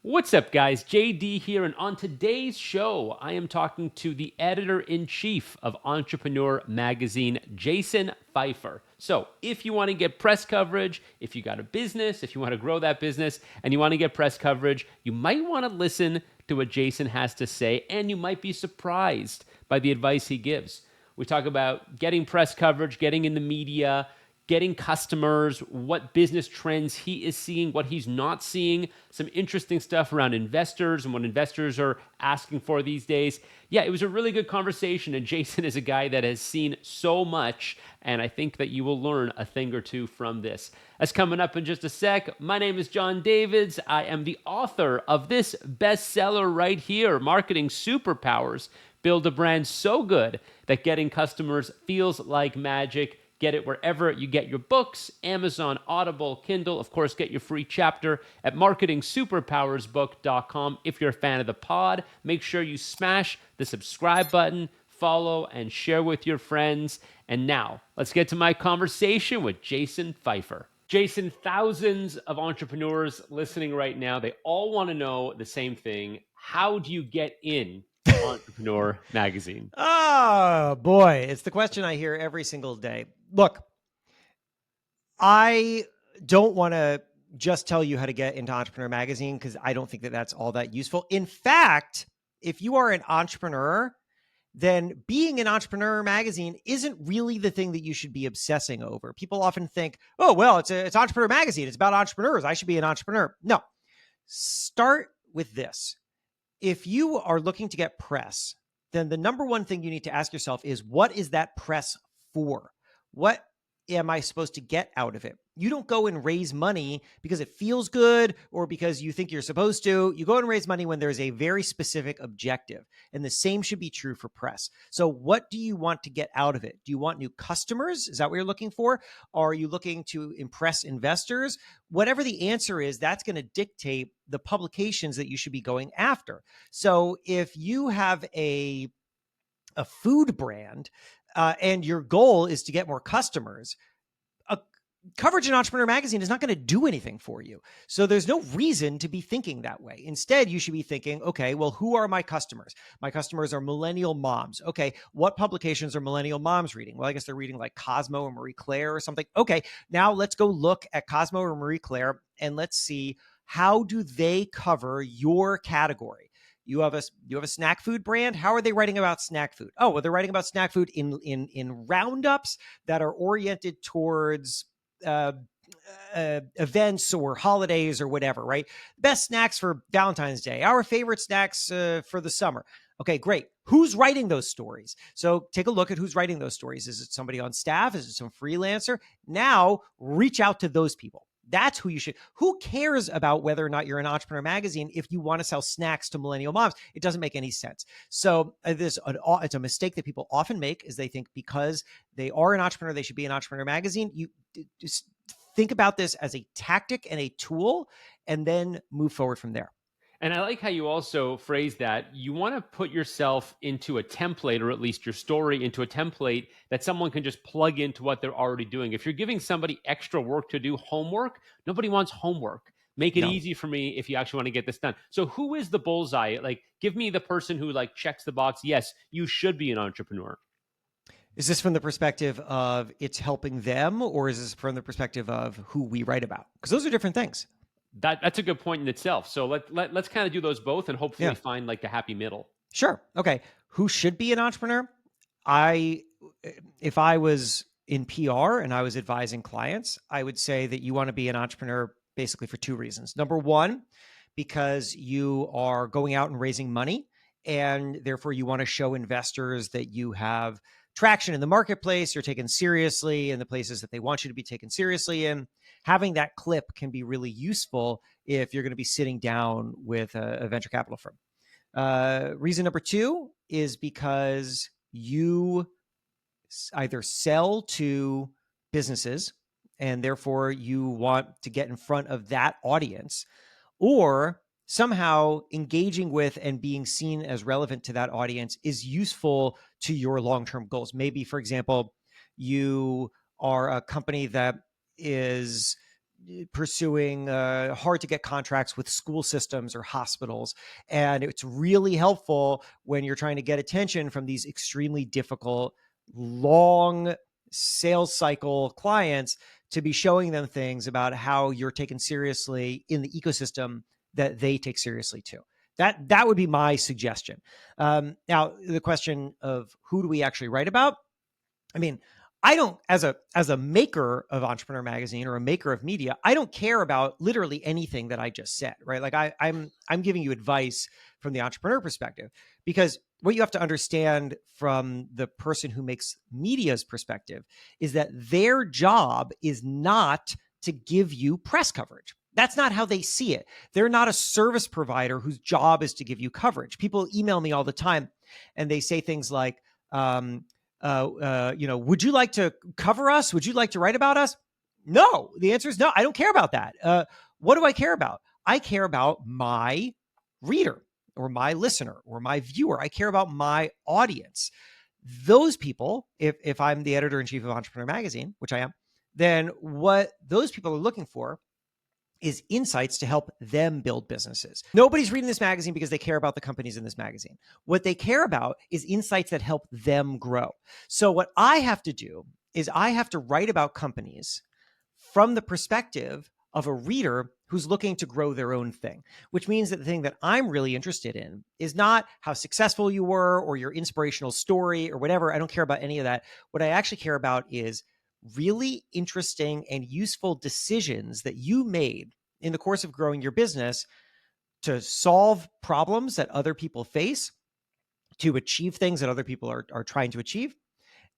What's up, guys? JD here, and on today's show, I am talking to the editor-in-chief of Entrepreneur Magazine, Jason Feiffer. So, if you want to get press coverage, if you got a business, if you want to grow that business, and you want to get press coverage, you might want to listen to what Jason has to say, and you might be surprised by the advice he gives. We talk about getting press coverage, getting in the media, getting customers, what business trends he is seeing, what he's not seeing, some interesting stuff around investors and what investors are asking for these days. Yeah, it was a really good conversation, and Jason is a guy that has seen so much, and I think that you will learn a thing or two from this. That's coming up in just a sec. My name is Jon Davids. I am the author of this bestseller right here, Marketing Superpowers. Build a brand so good that getting customers feels like magic. Get it wherever you get your books, Amazon, Audible, Kindle. Of course, get your free chapter at marketingsuperpowersbook.com. If you're a fan of the pod, make sure you smash the subscribe button, follow, and share with your friends. And now, let's get to my conversation with Jason Feiffer. Jason, thousands of entrepreneurs listening right now, they all want to know the same thing. How do you get in Entrepreneur Magazine? Oh, boy. It's the question I hear every single day. Look, I don't want to just tell you how to get into Entrepreneur Magazine because I don't think that that's all that useful. In fact, if you are an entrepreneur, then being an Entrepreneur Magazine isn't really the thing that you should be obsessing over. People often think, oh, well, it's Entrepreneur Magazine. It's about entrepreneurs. I should be an entrepreneur. No, start with this. If you are looking to get press, then the number one thing you need to ask yourself is, what is that press for? What am I supposed to get out of it? You don't go and raise money because it feels good or because you think you're supposed to. You go and raise money when there's a very specific objective. And the same should be true for press. So what do you want to get out of it? Do you want new customers? Is that what you're looking for? Are you looking to impress investors? Whatever the answer is, that's going to dictate the publications that you should be going after. So if you have a food brand and your goal is to get more customers, coverage in Entrepreneur Magazine is not going to do anything for you. So there's no reason to be thinking that way. Instead, you should be thinking, okay, well, who are my customers? My customers are millennial moms. Okay, what publications are millennial moms reading? Well, I guess they're reading like Cosmo or Marie Claire or something. Okay, now let's go look at Cosmo or Marie Claire and let's see, how do they cover your category? You have a snack food brand. How are they writing about snack food? Oh, well, they're writing about snack food in roundups that are oriented towards events or holidays or whatever, right? Best snacks for Valentine's Day, our favorite snacks for the summer. Okay, great. Who's writing those stories? So take a look at who's writing those stories. Is it somebody on staff? Is it some freelancer? Now reach out to those people. That's who you should. Who cares about whether or not you're an Entrepreneur Magazine if you want to sell snacks to millennial moms? It doesn't make any sense. So it's a mistake that people often make, is they think because they are an entrepreneur, they should be an Entrepreneur Magazine. You just think about this as a tactic and a tool, and then move forward from there. And I like how you also phrase that. You want to put yourself into a template, or at least your story into a template that someone can just plug into what they're already doing. If you're giving somebody extra work to do homework, nobody wants homework. Make it easy for me if you actually want to get this done. So who is the bullseye? Like, give me the person who like checks the box. Yes, you should be an entrepreneur. Is this from the perspective of it's helping them, or is this from the perspective of who we write about? Because those are different things. That's a good point in itself. So let's kind of do those both and hopefully find like the happy middle. Sure. Okay. Who should be an entrepreneur? If I was in PR and I was advising clients, I would say that you want to be an entrepreneur basically for two reasons. Number one, because you are going out and raising money, and therefore you want to show investors that you have traction in the marketplace, you're taken seriously in the places that they want you to be taken seriously in. Having that clip can be really useful if you're going to be sitting down with a venture capital firm. Reason number two is because you either sell to businesses and therefore you want to get in front of that audience, or somehow engaging with and being seen as relevant to that audience is useful to your long-term goals. Maybe, for example, you are a company that is pursuing hard to get contracts with school systems or hospitals. And it's really helpful when you're trying to get attention from these extremely difficult, long sales cycle clients to be showing them things about how you're taken seriously in the ecosystem that they take seriously too. That would be my suggestion. Now, the question of who do we actually write about? I mean, I don't, as a maker of Entrepreneur Magazine or a maker of media, I don't care about literally anything that I just said, right? Like I'm giving you advice from the entrepreneur perspective, because what you have to understand from the person who makes media's perspective is that their job is not to give you press coverage. That's not how they see it. They're not a service provider whose job is to give you coverage. People email me all the time and they say things like, would you like to cover us? Would you like to write about us? No, the answer is no. I don't care about that. What do I care about? I care about my reader or my listener or my viewer. I care about my audience. Those people, if I'm the editor-in-chief of Entrepreneur Magazine, which I am, then what those people are looking for is insights to help them build businesses. Nobody's reading this magazine because they care about the companies in this magazine. What they care about is insights that help them grow. So what I have to do is I have to write about companies from the perspective of a reader who's looking to grow their own thing, which means that the thing that I'm really interested in is not how successful you were or your inspirational story or whatever. I don't care about any of that. What I actually care about is really interesting and useful decisions that you made in the course of growing your business to solve problems that other people face, to achieve things that other people are trying to achieve,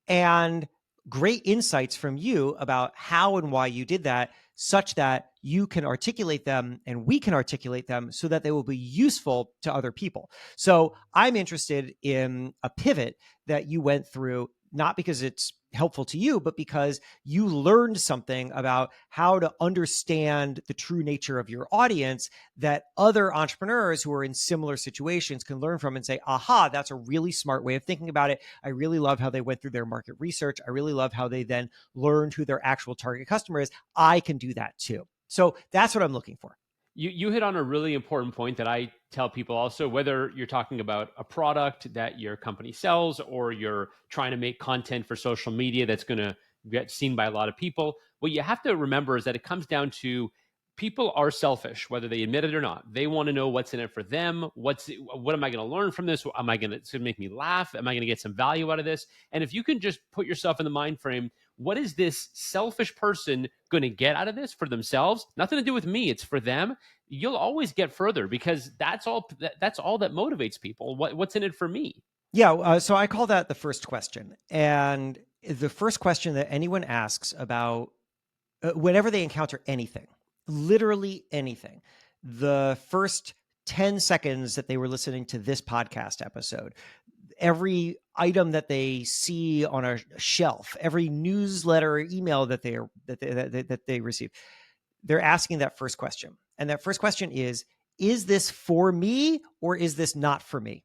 and great insights from you about how and why you did that, such that you can articulate them and we can articulate them so that they will be useful to other people. So I'm interested in a pivot that you went through, not because it's helpful to you, but because you learned something about how to understand the true nature of your audience that other entrepreneurs who are in similar situations can learn from and say, aha, that's a really smart way of thinking about it. I really love how they went through their market research. I really love how they then learned who their actual target customer is. I can do that too. So that's what I'm looking for. You hit on a really important point that I tell people also, whether you're talking about a product that your company sells or you're trying to make content for social media that's going to get seen by a lot of people. What you have to remember is that it comes down to people are selfish, whether they admit it or not. They want to know what's in it for them. What am I going to learn from this? Am I going to, it's going to make me laugh? Am I going to get some value out of this? And if you can just put yourself in the mind frame, what is this selfish person going to get out of this for themselves? Nothing to do with me. It's for them. You'll always get further because that's all that motivates people. What's in it for me? Yeah. So I call that the first question. And the first question that anyone asks about whenever they encounter anything, literally anything, the first 10 seconds that they were listening to this podcast episode, every item that they see on a shelf, every newsletter or email that they receive, they're asking that first question. And that first question is this for me or is this not for me?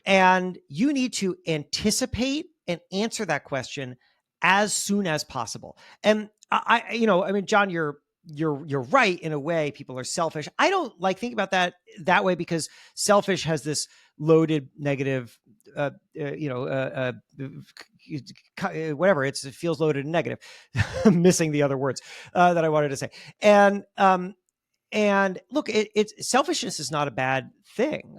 And you need to anticipate and answer that question as soon as possible. And I mean, John, you're right in a way. People are selfish. I don't like thinking about that way because selfish has this loaded negative, whatever. It feels loaded and negative. I'm missing the other words that I wanted to say. And look, it's selfishness is not a bad thing.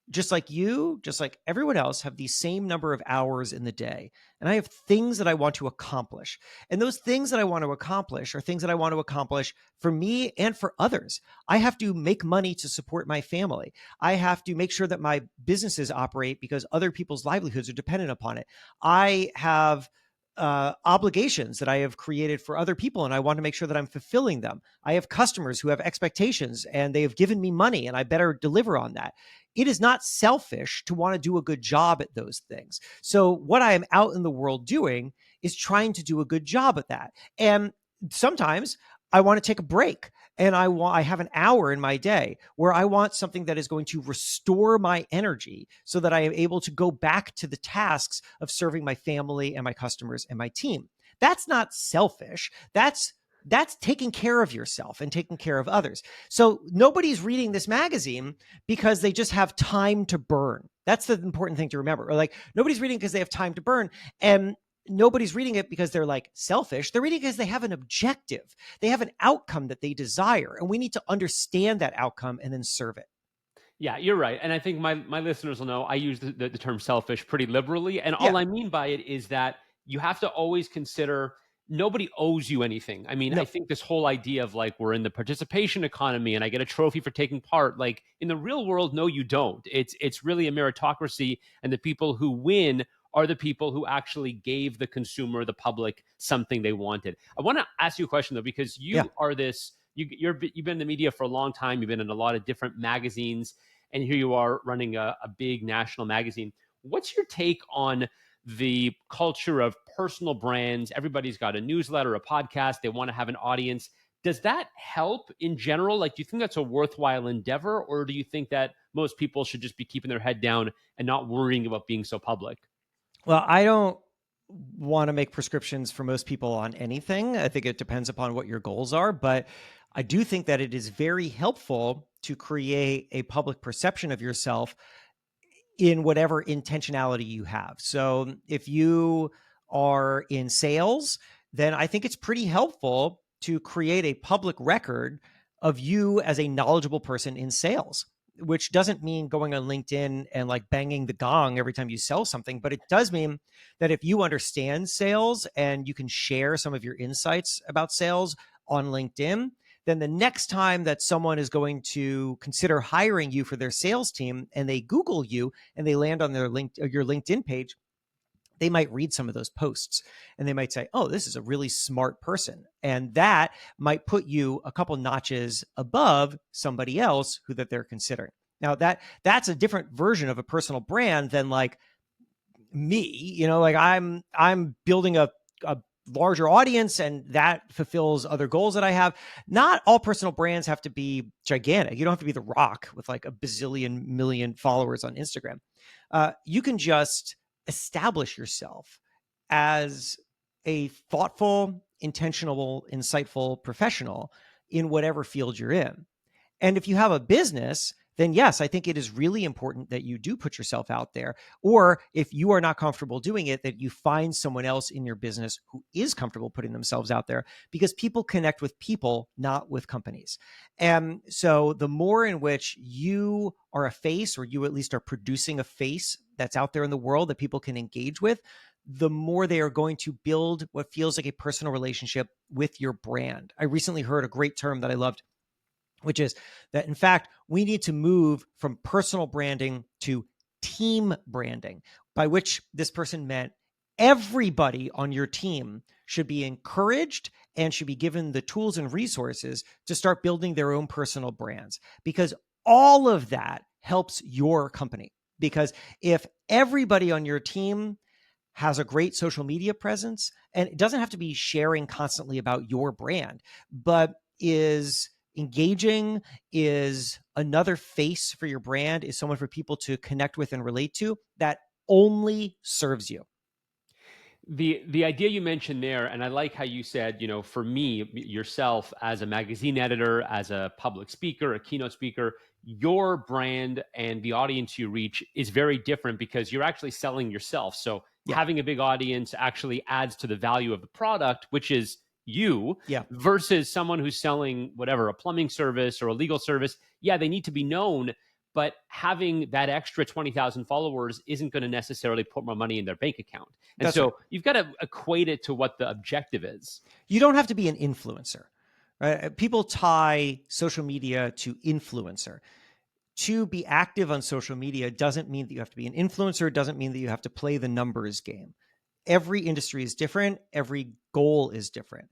Just like you, just like everyone else, have the same number of hours in the day. And I have things that I want to accomplish. And those things that I want to accomplish are things that I want to accomplish for me and for others. I have to make money to support my family. I have to make sure that my businesses operate because other people's livelihoods are dependent upon it. I have obligations that I have created for other people, and I want to make sure that I'm fulfilling them. I have customers who have expectations and they have given me money, and I better deliver on that. It is not selfish to want to do a good job at those things. So what I am out in the world doing is trying to do a good job at that. And sometimes I want to take a break and I have an hour in my day where I want something that is going to restore my energy so that I am able to go back to the tasks of serving my family and my customers and my team. That's not selfish. That's that's taking care of yourself and taking care of others. So nobody's reading this magazine because they just have time to burn. That's the important thing to remember. Or like nobody's reading because they have time to burn. And nobody's reading it because they're like selfish. They're reading because they have an objective. They have an outcome that they desire. And we need to understand that outcome and then serve it. Yeah, you're right. And I think my listeners will know I use the term selfish pretty liberally. And all Yeah. I mean by it is that you have to always consider nobody owes you anything. I mean, I No. think this whole idea of like we're in the participation economy and I get a trophy for taking part, like in the real world, no, you don't. It's really a meritocracy, and the people who win are the people who actually gave the consumer, the public, something they wanted. I want to ask you a question though, because Yeah. you are this you've been in the media for a long time. You've been in a lot of different magazines, and here you are running a big national magazine. What's your take on the culture of personal brands? Everybody's got a newsletter, a podcast. They want to have an audience. Does that help in general? Like, do you think that's a worthwhile endeavor, or do you think that most people should just be keeping their head down and not worrying about being so public? Well, I don't want to make prescriptions for most people on anything. I think it depends upon what your goals are, but I do think that it is very helpful to create a public perception of yourself in whatever intentionality you have. So if you are in sales, then I think it's pretty helpful to create a public record of you as a knowledgeable person in sales, which doesn't mean going on LinkedIn and like banging the gong every time you sell something, but it does mean that if you understand sales and you can share some of your insights about sales on LinkedIn, then the next time that someone is going to consider hiring you for their sales team and they Google you and they land on their your LinkedIn page, they might read some of those posts and they might say, oh, this is a really smart person. And that might put you a couple notches above somebody else who that they're considering. Now that's a different version of a personal brand than like me, like I'm building a larger audience and that fulfills other goals that I have. Not all personal brands have to be gigantic. You don't have to be The Rock with like a bazillion million followers on Instagram. You can just establish yourself as a thoughtful, intentional, insightful professional in whatever field you're in. And if you have a business, then yes, I think it is really important that you do put yourself out there. Or if you are not comfortable doing it, that you find someone else in your business who is comfortable putting themselves out there, because people connect with people, not with companies. And so the more in which you are a face, or you at least are producing a face that's out there in the world that people can engage with, the more they are going to build what feels like a personal relationship with your brand. I recently heard a great term that I loved, which is that, in fact, we need to move from personal branding to team branding, by which this person meant everybody on your team should be encouraged and should be given the tools and resources to start building their own personal brands, because all of that helps your company. Because if everybody on your team has a great social media presence, and it doesn't have to be sharing constantly about your brand, but is engaging, is another face for your brand, is someone for people to connect with and relate to, that only serves you. The idea you mentioned there, and I like how you said, for me, yourself as a magazine editor, as a public speaker, a keynote speaker, your brand and the audience you reach is very different because you're actually selling yourself. So Yeah. having a big audience actually adds to the value of the product, which is you, Yeah. versus someone who's selling whatever, a plumbing service or a legal service. Yeah, they need to be known, but having that extra 20,000 followers isn't going to necessarily put more money in their bank account. And That's right. so you've got to equate it to what the objective is. You don't have to be an influencer, right? People tie social media to influencer. To be active on social media doesn't mean that you have to be an influencer. It doesn't mean that you have to play the numbers game. Every industry is different. Every goal is different.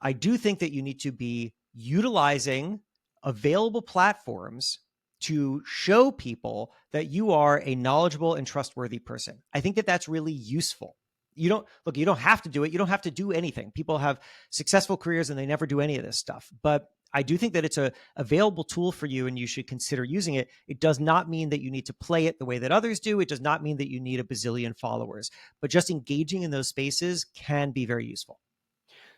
I do think that you need to be utilizing available platforms to show people that you are a knowledgeable and trustworthy person. I think that that's really useful. You don't have to do it. You don't have to do anything. People have successful careers and they never do any of this stuff. But I do think that it's a available tool for you and you should consider using it. It does not mean that you need to play it the way that others do. It does not mean that you need a bazillion followers, but just engaging in those spaces can be very useful.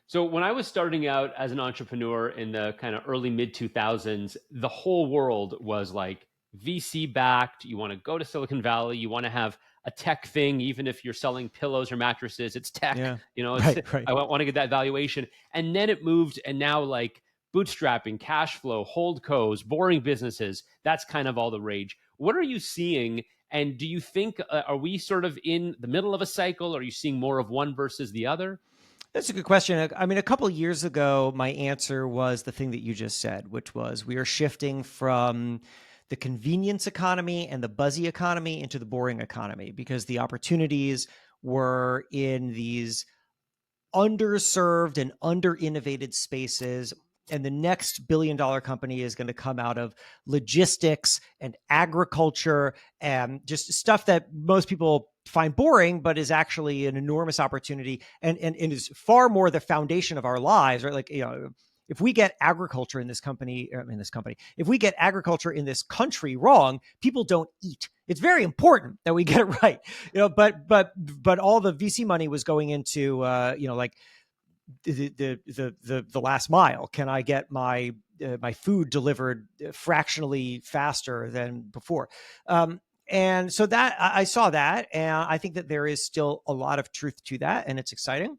So when I was starting out as an entrepreneur in the kind of early mid 2000s, the whole world was like VC backed. You want to go to Silicon Valley, you want to have a tech thing, even if you're selling pillows or mattresses, it's tech. Yeah. You know, it's Right. Right. I want to get that valuation. And then it moved, and now like bootstrapping, cash flow, holdcos, boring businesses, that's kind of all the rage. What are you seeing? And do you think are we sort of in the middle of a cycle? Are you seeing more of one versus the other? That's a good question. I mean, a couple of years ago, my answer was the thing that you just said, which was we are shifting from the convenience economy and the buzzy economy into the boring economy because the opportunities were in these underserved and under innovated spaces. And the next billion-dollar company is going to come out of logistics and agriculture and just stuff that most people find boring, but is actually an enormous opportunity and is far more the foundation of our lives, right? Like, if we get agriculture in this company, if we get agriculture in this country wrong, people don't eat. It's very important that we get it right, but all the VC money was going into, like the last mile. Can I get my food delivered fractionally faster than before? And so that I saw that, and I think that there is still a lot of truth to that, and it's exciting.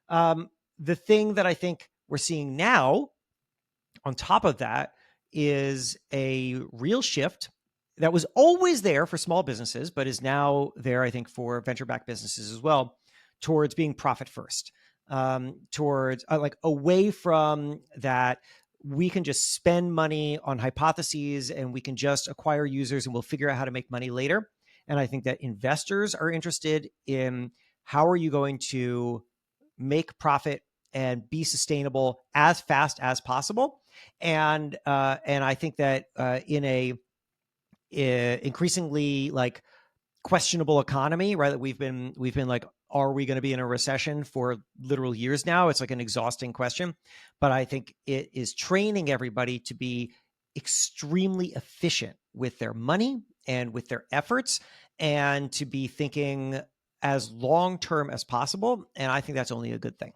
The thing that I think we're seeing now, on top of that, is a real shift that was always there for small businesses, but is now there, I think, for venture-backed businesses as well, towards being profit first, towards like away from that. We can just spend money on hypotheses and we can just acquire users and we'll figure out how to make money later. And I think that investors are interested in how are you going to make profit and be sustainable as fast as possible. And I think that in a increasingly like questionable economy, right? That we've been like, are we going to be in a recession for literal years now? It's like an exhausting question, but I think it is training everybody to be extremely efficient with their money and with their efforts, and to be thinking as long term as possible. And I think that's only a good thing.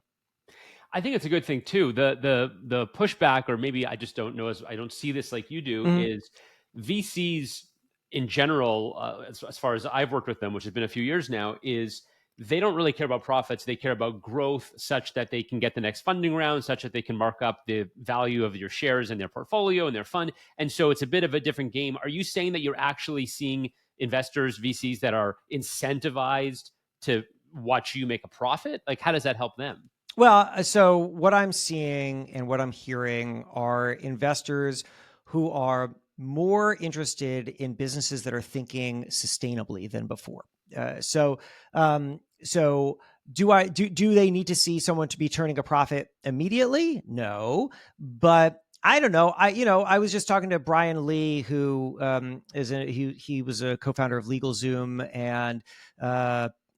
I think it's a good thing too. The pushback, or maybe I just don't know, as I don't see this like you do, Mm-hmm. is VCs in general, as far as I've worked with them, which has been a few years now, is they don't really care about profits. They care about growth, such that they can get the next funding round, such that they can mark up the value of your shares in their portfolio and their fund. And so it's a bit of a different game. Are you saying that you're actually seeing investors, VCs, that are incentivized to watch you make a profit? Like, how does that help them? Well, so what I'm seeing and what I'm hearing are investors who are more interested in businesses that are thinking sustainably than before. So do they need to see someone to be turning a profit immediately? No, but I don't know. I was just talking to Brian Lee, who he was a co-founder of LegalZoom and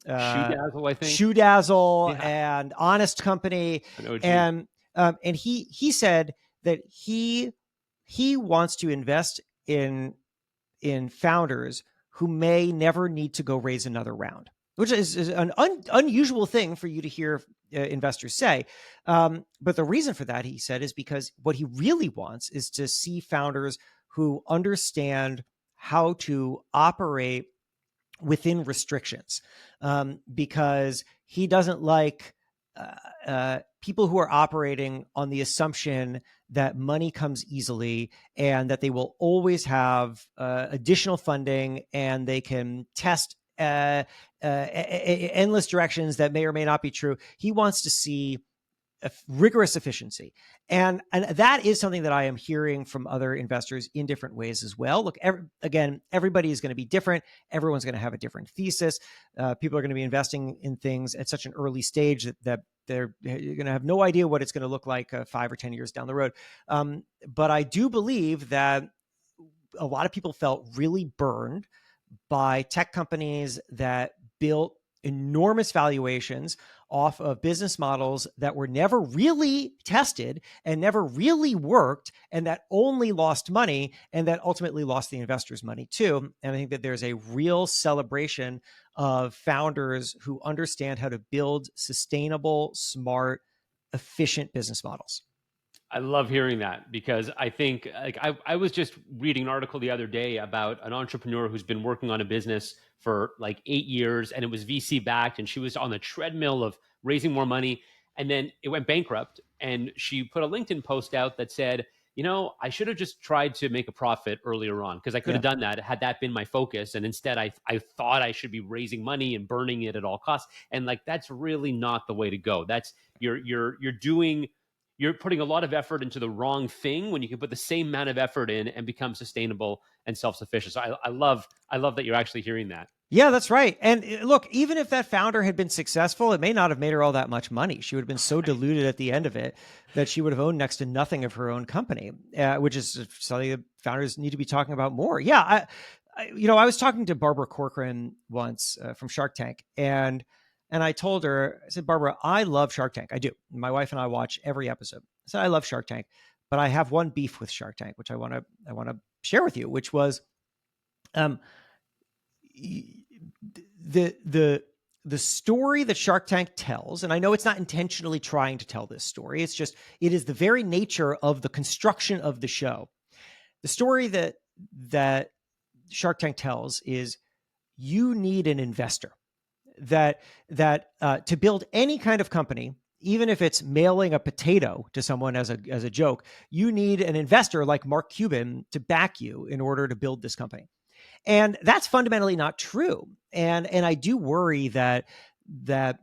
Shoe uh, Dazzle, I think. Shoe Dazzle Yeah, and Honest Company, an OG. and he said that he wants to invest in founders who may never need to go raise another round, which is an unusual thing for you to hear investors say. But the reason for that, he said, is because what he really wants is to see founders who understand how to operate within restrictions, because he doesn't like people who are operating on the assumption that money comes easily and that they will always have additional funding and they can test endless directions that may or may not be true. He wants to see rigorous efficiency. And that is something that I am hearing from other investors in different ways as well. Look, again, everybody is going to be different. Everyone's going to have a different thesis. People are going to be investing in things at such an early stage that they're going to have no idea what it's going to look like 5 or 10 years down the road. But I do believe that a lot of people felt really burned by tech companies that built enormous valuations off of business models that were never really tested and never really worked, and that only lost money, and that ultimately lost the investors money too. And I think that there's a real celebration of founders who understand how to build sustainable, smart, efficient business models. I love hearing that because I think like I was just reading an article the other day about an entrepreneur who's been working on a business for like 8 years and it was VC backed and she was on the treadmill of raising more money and then it went bankrupt and she put a LinkedIn post out that said, you know, I should have just tried to make a profit earlier on because I could Yeah. have done that had that been my focus. And instead I thought I should be raising money and burning it at all costs. And like that's really not the way to go. That's you're putting a lot of effort into the wrong thing when you can put the same amount of effort in and become sustainable and self-sufficient. So I love that you're actually hearing that. Yeah, that's right. And look, even if that founder had been successful, it may not have made her all that much money. She would have been so diluted at the end of it that she would have owned next to nothing of her own company, which is something that founders need to be talking about more. Yeah, I was talking to Barbara Corcoran once from Shark Tank, and I told her, I said, Barbara, I love Shark Tank. I do. My wife and I watch every episode. I said, I love Shark Tank, but I have one beef with Shark Tank, which I want to share with you, which was, um, the story that Shark Tank tells, and I know it's not intentionally trying to tell this story. It's just, it is the very nature of the construction of the show. The story that Shark Tank tells is you need an investor that to build any kind of company, even if it's mailing a potato to someone as a joke, you need an investor like Mark Cuban to back you in order to build this company. And that's fundamentally not true. And I do worry that the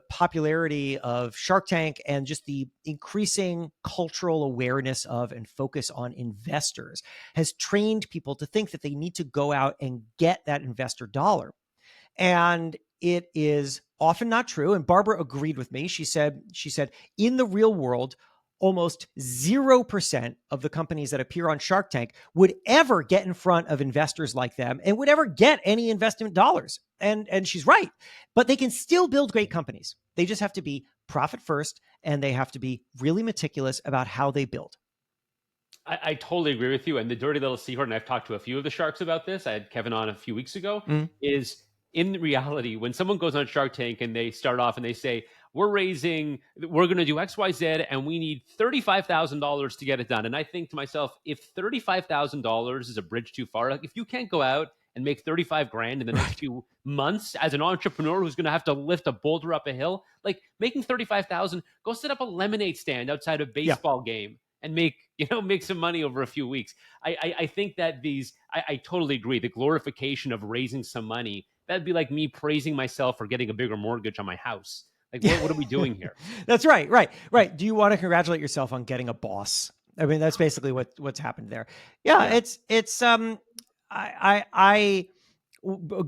popularity of Shark Tank and just the increasing cultural awareness of and focus on investors has trained people to think that they need to go out and get that investor dollar. And it is often not true. And Barbara agreed with me. She said, in the real world, almost 0% of the companies that appear on Shark Tank would ever get in front of investors like them and would ever get any investment dollars. And she's right. But they can still build great companies. They just have to be profit first, and they have to be really meticulous about how they build. I totally agree with you. And the dirty little secret, and I've talked to a few of the sharks about this. I had Kevin on a few weeks ago, is in reality, when someone goes on Shark Tank and they start off and they say, we're going to do XYZ and we need $35,000 to get it done. And I think to myself, if $35,000 is a bridge too far, like if you can't go out and make 35 grand in the next few months as an entrepreneur who's going to have to lift a boulder up a hill, like making 35,000, go set up a lemonade stand outside a baseball game and make some money over a few weeks. I think that I totally agree. The glorification of raising some money, that'd be like me praising myself for getting a bigger mortgage on my house. Like, what are we doing here? That's right. Do you want to congratulate yourself on getting a boss? I mean, that's basically what's happened there. Yeah. It's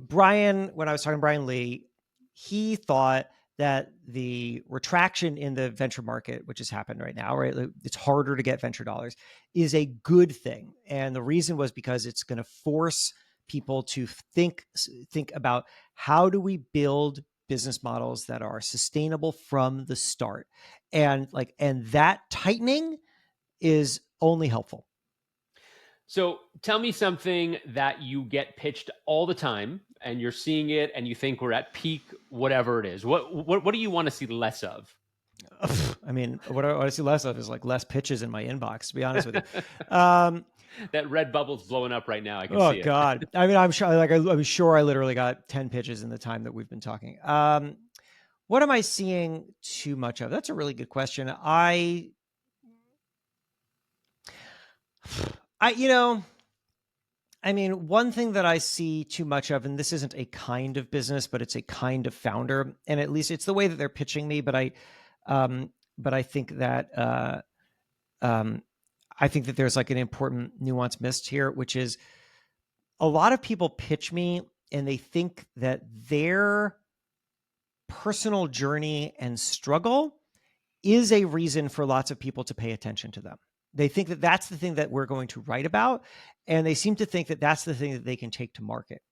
Brian, when I was talking to Brian Lee, he thought that the retraction in the venture market, which has happened right now, right? It's harder to get venture dollars, is a good thing. And the reason was because it's going to force people to think about how do we build business models that are sustainable from the start. And that tightening is only helpful. So tell me something that you get pitched all the time and you're seeing it and you think we're at peak, whatever it is. What do you want to see less of? I mean, what I see less of is like less pitches in my inbox, to be honest with you. That red bubble's blowing up right now. I can see it. Oh God. I mean, I'm sure I literally got 10 pitches in the time that we've been talking. What am I seeing too much of? That's a really good question. One thing that I see too much of, and this isn't a kind of business, but it's a kind of founder, and at least it's the way that they're pitching me. But I think that there's like an important nuance missed here, which is a lot of people pitch me and they think that their personal journey and struggle is a reason for lots of people to pay attention to them. They think that that's the thing that we're going to write about. And they seem to think that that's the thing that they can take to market.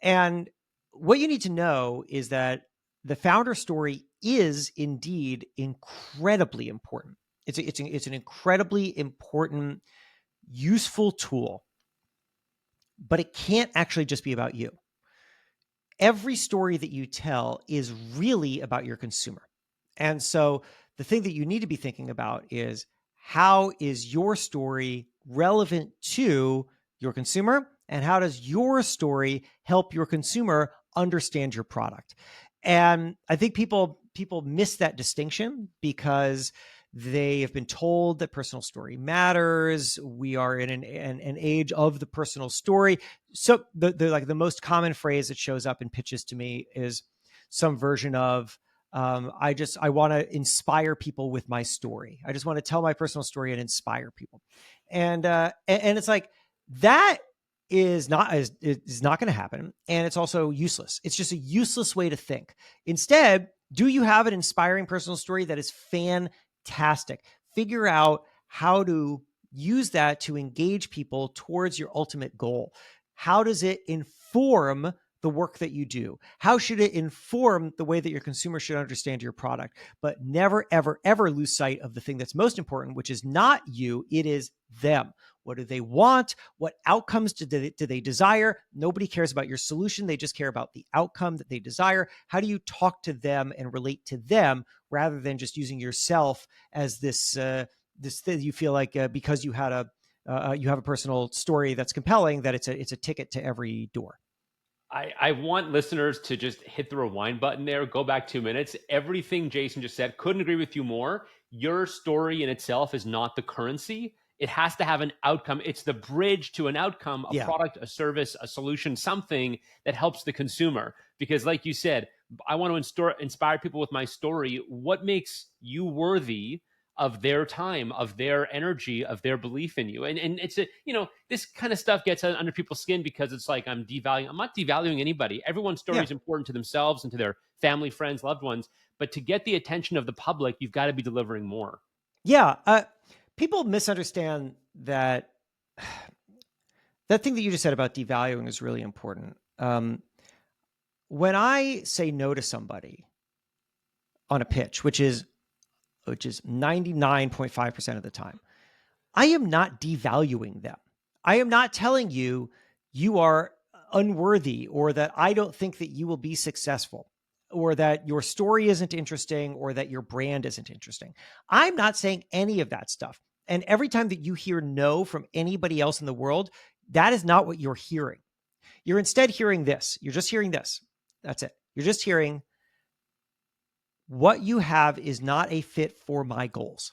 And what you need to know is that the founder story is indeed incredibly important. It's an incredibly important, useful tool, but it can't actually just be about you. Every story that you tell is really about your consumer. And so The thing that you need to be thinking about is, how is your story relevant to your consumer? And how does your story help your consumer understand your product? And I think people miss that distinction because they have been told that personal story matters. We are in an age of the personal story. So the most common phrase that shows up in pitches to me is some version of, I want to inspire people with my story. I just want to tell my personal story and inspire people. And it's like, that is not going to happen. And it's also useless. It's just a useless way to think. Instead, do you have an inspiring personal story that is fantastic? Figure out how to use that to engage people towards your ultimate goal. How does it inform the work that you do? How should it inform the way that your consumer should understand your product? But never, ever, ever lose sight of the thing that's most important, which is not you, it is them. What do they want? What outcomes do they desire? Nobody cares about your solution. They just care about the outcome that they desire. How do you talk to them and relate to them rather than just using yourself as this thing you feel like because you had you have a personal story that's compelling, that it's a ticket to every door. I want listeners to just hit the rewind button there, go back 2 minutes. Everything Jason just said, couldn't agree with you more. Your story in itself is not the currency. It has to have an outcome. It's the bridge to an outcome, a product, a service, a solution, something that helps the consumer. Because like you said, I want to inspire people with my story. What makes you worthy of their time, of their energy, of their belief in you? And it's this kind of stuff gets under people's skin because it's like, I'm not devaluing anybody. Everyone's story is important to themselves and to their family, friends, loved ones. But to get the attention of the public, you've got to be delivering more. Yeah. People misunderstand that thing that you just said about devaluing is really important. When I say no to somebody on a pitch, which is 99.5% of the time, I am not devaluing them. I am not telling you are unworthy, or that I don't think that you will be successful, or that your story isn't interesting, or that your brand isn't interesting. I'm not saying any of that stuff. And every time that you hear no from anybody else in the world, that is not what you're hearing. You're instead hearing this. You're just hearing this. That's it. You're just hearing, what you have is not a fit for my goals.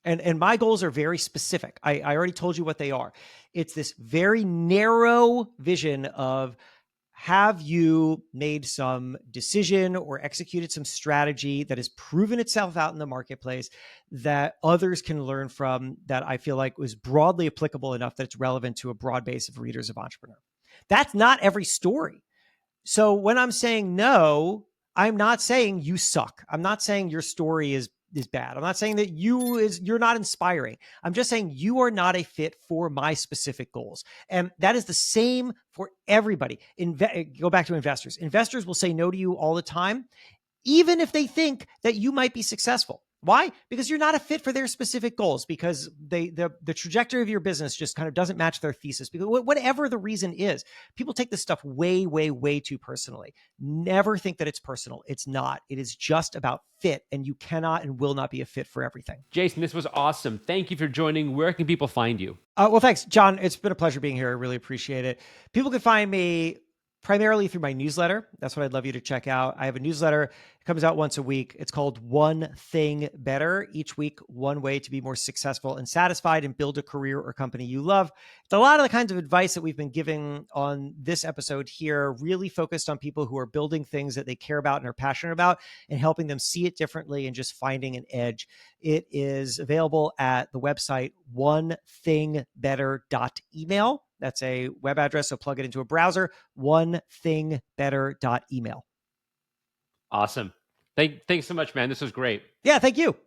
And my goals are very specific. I already told you what they are. It's this very narrow vision of, have you made some decision or executed some strategy that has proven itself out in the marketplace that others can learn from, that I feel like was broadly applicable enough that it's relevant to a broad base of readers of Entrepreneur? That's not every story. So when I'm saying no, I'm not saying you suck. I'm not saying your story is bad. I'm not saying that you're not inspiring. I'm just saying you are not a fit for my specific goals. And that is the same for everybody. Go back to investors. Investors will say no to you all the time, even if they think that you might be successful. Why? Because you're not a fit for their specific goals, because the trajectory of your business just kind of doesn't match their thesis. Because whatever the reason is, people take this stuff way, way, way too personally. Never think that it's personal. It's not. It is just about fit, and you cannot and will not be a fit for everything. Jason, this was awesome. Thank you for joining. Where can people find you? Well, thanks, John. It's been a pleasure being here. I really appreciate it. People can find me primarily through my newsletter. That's what I'd love you to check out. I have a newsletter. It comes out once a week. It's called One Thing Better. Each week, one way to be more successful and satisfied and build a career or company you love. It's a lot of the kinds of advice that we've been giving on this episode here, really focused on people who are building things that they care about and are passionate about, and helping them see it differently and just finding an edge. It is available at the website onethingbetter.email. That's a web address, so plug it into a browser, onethingbetter.email. Awesome. Thanks so much, man. This was great. Yeah, thank you.